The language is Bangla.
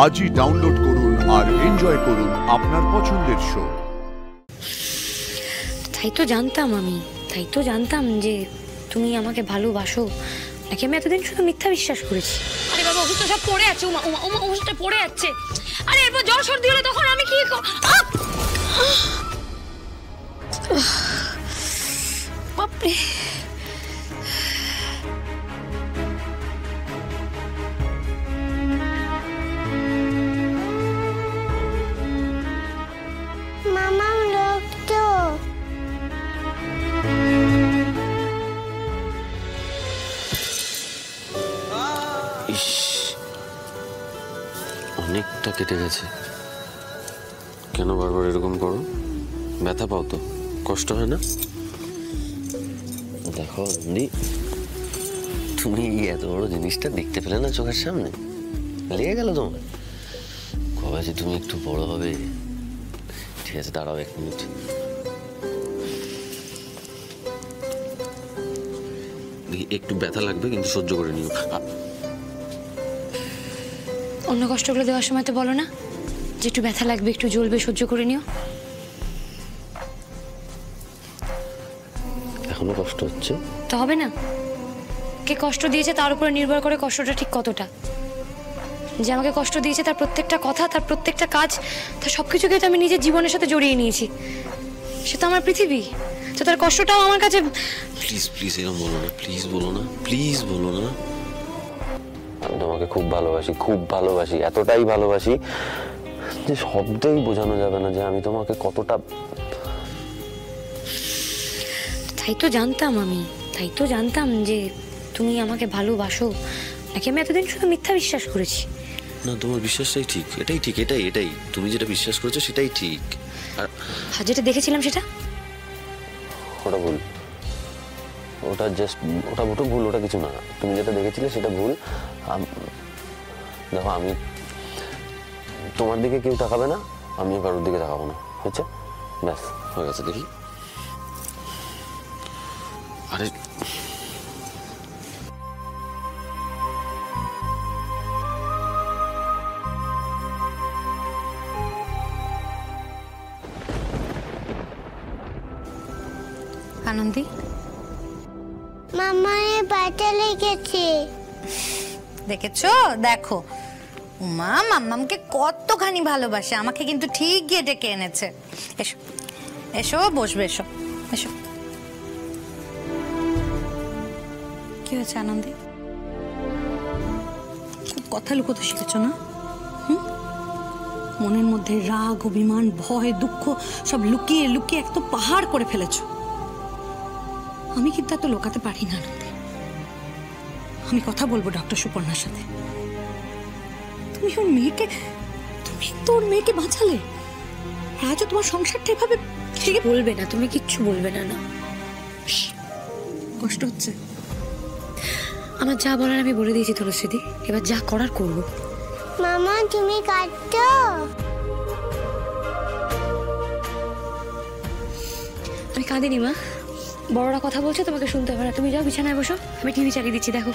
আজই ডাউনলোড করুন আর এনজয় করুন আপনার পছন্দের শো। তাই তো জানতাম যে তুমি আমাকে ভালোবাসো, নাকি আমি এতদিন শুধু মিথ্যা বিশ্বাস করেছি। আরে বাবা, ওষুধটা সব পড়ে আছে, ওষুধটা পড়ে যাচ্ছে। আরে এরপর জ্বর সর্দি হলে তখন আমি কি বাপরে, মামা রক্ত। ইস, অনেকটা কেটে গেছে। কেন বারবার এরকম করো? ব্যথা পাও তো? কষ্ট হয় না? দেখো নন্দী, তুমি এত বড় জিনিসটা দেখতে পেলে না চোখের সামনে, লেগে গেল তোমার। কবে যে তুমি একটু বড় হবে। ঠিক আছে, দাঁড়াও 1 মিনিট। একটু ব্যথা লাগবে, কিন্তু সহ্য করে নিও। অন্য কষ্টগুলো দেওয়ার সময় তো বলো না যে একটু ব্যথা লাগবে, একটু জ্বলবে, সহ্য করে নিও। এখনো কষ্ট হচ্ছে তো হবে না? কে কষ্ট দিয়েছে তার উপরে নির্ভর করে কষ্টটা ঠিক কতটা। যে আমাকে কষ্ট দিয়েছে তার প্রত্যেকটা কথা, তার প্রত্যেকটা কাজ, তার সবকিছুকে তো আমি নিজের জীবনের সাথে জড়িয়ে নিয়েছি। সে তো আমার পৃথিবী, তো তার কষ্টটাও আমার কাছে। প্লিজ প্লিজ এরকম বলো না, প্লিজ বলো না, প্লিজ বলো না। আমি তোমাকে খুব ভালোবাসি, এতটাই ভালোবাসি যে শব্দেই বোঝানো যাবে না যে আমি তোমাকে কতটা। তাই তো জানতাম যে তুমি আমাকে ভালোবাসো, নাকি আমি এতদিন শুধু মিথ্যা বিশ্বাস করেছি। না, তোমার বিশ্বাসটাই ঠিক, এটাই ঠিক, এটাই তুমি যেটা বিশ্বাস করেছো সেটাই ঠিক। আর যেটা দেখেছিলাম সেটা ওটা ভুল, ওটা ভুল, ওটা কিছু না। তুমি যেটা দেখেছিলে সেটা ভুল। দেখো, আমি তোমার দিকে কেউ তাকাবে না, আমিও কারোর দিকে তাকাবো না, হচ্ছে? ব্যাস, হয়ে গেছে। দেখি, আরে আনন্দী, মামারে ব্যথা লেগেছে। দেখেছো? দেখো উমা মাম্মামকে কতখানি ভালোবাসে। আমাকে কিন্তু ঠিক গিয়ে ডেকে এনেছে। এসো এসো, বসবে, এসো এসো। কি হয়েছে আনন্দী? খুব কথা লুকোতে শিখেছো না? মনের মধ্যে রাগ, অভিমান, ভয়, দুঃখ সব লুকিয়ে লুকিয়ে এক তো পাহাড় করে ফেলেছো। আমি কিন্তু এত লোকাতে পারি না আনন্দী। আমি কথা বলবো ডক্টর সুপর্ণার সাথে। তুমি তোর মেয়েকে বাঁচালে, আজও তোমার সংসারটা এভাবে বলবে না, তুমি কিচ্ছু বলবে না। না, কষ্ট হচ্ছে? আমার যা বলার আমি বলে দিয়েছি তুলসীদি, এবার যা করার করবো। মামা তুমি কাঁদছো? আমি কাঁদিনি মা, বড়রা কথা বলছে, তোমাকে শুনতে হবে না। তুমি যাও বিছানায় বসো, আমি টিভি চালিয়ে দিচ্ছি, দেখো।